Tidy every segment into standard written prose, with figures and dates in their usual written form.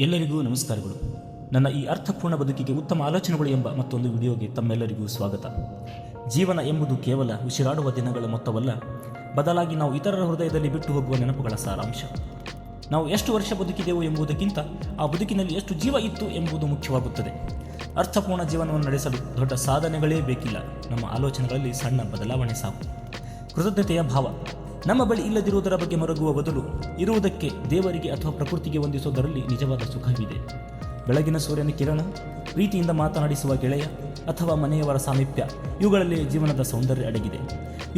ಎಲ್ಲರಿಗೂ ನಮಸ್ಕಾರಗಳು. ನನ್ನ ಈ ಅರ್ಥಪೂರ್ಣ ಬದುಕಿಗೆ ಉತ್ತಮ ಆಲೋಚನೆಗಳು ಎಂಬ ಮತ್ತೊಂದು ವಿಡಿಯೋಗೆ ತಮ್ಮೆಲ್ಲರಿಗೂ ಸ್ವಾಗತ. ಜೀವನ ಎಂಬುದು ಕೇವಲ ಉಸಿರಾಡುವ ದಿನಗಳ ಮೊತ್ತವಲ್ಲ, ಬದಲಾಗಿ ನಾವು ಇತರರ ಹೃದಯದಲ್ಲಿ ಬಿಟ್ಟು ಹೋಗುವ ನೆನಪುಗಳ ಸಾರಾಂಶ. ನಾವು ಎಷ್ಟು ವರ್ಷ ಬದುಕಿದೆವು ಎಂಬುದಕ್ಕಿಂತ ಆ ಬದುಕಿನಲ್ಲಿ ಎಷ್ಟು ಜೀವ ಇತ್ತು ಎಂಬುದು ಮುಖ್ಯವಾಗುತ್ತದೆ. ಅರ್ಥಪೂರ್ಣ ಜೀವನವನ್ನು ನಡೆಸಲು ದೊಡ್ಡ ಸಾಧನೆಗಳೇ ಬೇಕಿಲ್ಲ, ನಮ್ಮ ಆಲೋಚನೆಗಳಲ್ಲಿ ಸಣ್ಣ ಬದಲಾವಣೆ ಸಾಕು. ಕೃತಜ್ಞತೆಯ ಭಾವ. ನಮ್ಮ ಬಳಿ ಇಲ್ಲದಿರುವುದರ ಬಗ್ಗೆ ಮರಗುವ ಬದಲು ಇರುವುದಕ್ಕೆ ದೇವರಿಗೆ ಅಥವಾ ಪ್ರಕೃತಿಗೆ ವಂದಿಸುವುದರಲ್ಲಿ ನಿಜವಾದ ಸುಖವಿದೆ. ಬೆಳಗಿನ ಸೂರ್ಯನ ಕಿರಣ, ಪ್ರೀತಿಯಿಂದ ಮಾತನಾಡಿಸುವ ಗೆಳೆಯ ಅಥವಾ ಮನೆಯವರ ಸಾಮೀಪ್ಯ, ಇವುಗಳಲ್ಲಿ ಜೀವನದ ಸೌಂದರ್ಯ ಅಡಗಿದೆ.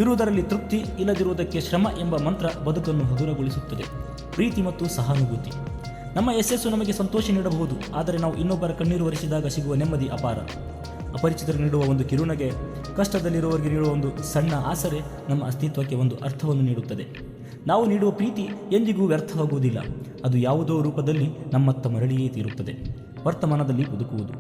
ಇರುವುದರಲ್ಲಿ ತೃಪ್ತಿ, ಇಲ್ಲದಿರುವುದಕ್ಕೆ ಶ್ರಮ ಎಂಬ ಮಂತ್ರ ಬದುಕನ್ನು ಹಗುರಗೊಳಿಸುತ್ತದೆ. ಪ್ರೀತಿ ಮತ್ತು ಸಹಾನುಭೂತಿ. ನಮ್ಮ ಯಶಸ್ಸು ನಮಗೆ ಸಂತೋಷ ನೀಡಬಹುದು, ಆದರೆ ನಾವು ಇನ್ನೊಬ್ಬರ ಕಣ್ಣೀರು ಒರೆಸಿದಾಗ ಸಿಗುವ ನೆಮ್ಮದಿ ಅಪಾರ. ಅಪರಿಚಿತರಿಗೆ ನೀಡುವ ಒಂದು ಕಿರುನಗೆ, ಕಷ್ಟದಲ್ಲಿರುವವರಿಗೆ ನೀಡುವ ಒಂದು ಸಣ್ಣ ಆಸರೆ ನಮ್ಮ ಅಸ್ತಿತ್ವಕ್ಕೆ ಒಂದು ಅರ್ಥವನ್ನು ನೀಡುತ್ತದೆ. ನಾವು ನೀಡುವ ಪ್ರೀತಿ ಎಂದಿಗೂ ವ್ಯರ್ಥವಾಗುವುದಿಲ್ಲ, ಅದು ಯಾವುದೋ ರೂಪದಲ್ಲಿ ನಮ್ಮತ್ತ ಮರಳಿಯೇ ತೀರುತ್ತದೆ. ವರ್ತಮಾನದಲ್ಲಿ ಬದುಕುವುದು.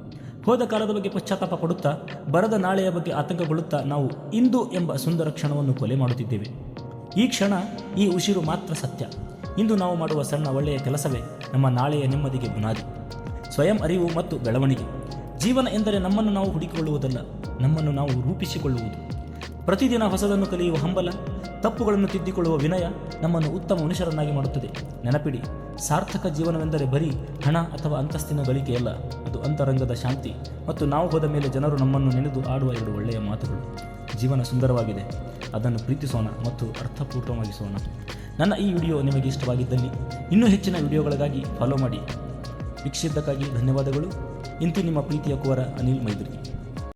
ಹೋದ ಕಾಲದ ಬಗ್ಗೆ ಪಶ್ಚಾತ್ತಾಪ ಪಡುತ್ತಾ, ಬರದ ನಾಳೆಯ ಬಗ್ಗೆ ಆತಂಕಗೊಳ್ಳುತ್ತಾ ನಾವು ಇಂದು ಎಂಬ ಸುಂದರ ಕ್ಷಣವನ್ನು ಕೊಲೆ ಮಾಡುತ್ತಿದ್ದೇವೆ. ಈ ಕ್ಷಣ, ಈ ಉಸಿರು ಮಾತ್ರ ಸತ್ಯ. ಇಂದು ನಾವು ಮಾಡುವ ಸಣ್ಣ ಒಳ್ಳೆಯ ಕೆಲಸವೇ ನಮ್ಮ ನಾಳೆಯ ನೆಮ್ಮದಿಗೆ ಬುನಾದಿ. ಸ್ವಯಂ ಅರಿವು ಮತ್ತು ಬೆಳವಣಿಗೆ. ಜೀವನ ಎಂದರೆ ನಮ್ಮನ್ನು ನಾವು ಹುಡುಕಿಕೊಳ್ಳುವುದಲ್ಲ, ನಮ್ಮನ್ನು ನಾವು ರೂಪಿಸಿಕೊಳ್ಳುವುದು. ಪ್ರತಿದಿನ ಹೊಸದನ್ನು ಕಲಿಯುವ ಹಂಬಲ, ತಪ್ಪುಗಳನ್ನು ತಿದ್ದಿಕೊಳ್ಳುವ ವಿನಯ ನಮ್ಮನ್ನು ಉತ್ತಮ ಮನುಷ್ಯರನ್ನಾಗಿ ಮಾಡುತ್ತದೆ. ನೆನಪಿಡಿ, ಸಾರ್ಥಕ ಜೀವನವೆಂದರೆ ಬರೀ ಹಣ ಅಥವಾ ಅಂತಸ್ತಿನ ಗಳಿಕೆಯಲ್ಲ, ಅದು ಅಂತರಂಗದ ಶಾಂತಿ ಮತ್ತು ನಾವು ಹೋದ ಮೇಲೆ ಜನರು ನಮ್ಮನ್ನು ನೆನೆದು ಆಡುವ ಎರಡು ಒಳ್ಳೆಯ ಮಾತುಗಳು. ಜೀವನ ಸುಂದರವಾಗಿದೆ, ಅದನ್ನು ಪ್ರೀತಿಸೋಣ ಮತ್ತು ಅರ್ಥಪೂರ್ಣವಾಗಿಸೋಣ. ನನ್ನ ಈ ವಿಡಿಯೋ ನಿಮಗೆ ಇಷ್ಟವಾಗಿದ್ದಲ್ಲಿ ಇನ್ನೂ ಹೆಚ್ಚಿನ ವಿಡಿಯೋಗಳಿಗಾಗಿ ಫಾಲೋ ಮಾಡಿ. ವೀಕ್ಷಿಸಿದ್ದಕ್ಕಾಗಿ ಧನ್ಯವಾದಗಳು. ಇಂತಿ ನಿಮ್ಮ ಪ್ರೀತಿಯ ಕುವರ ಅನಿಲ್ ಮೈದುರ್ಗಿ.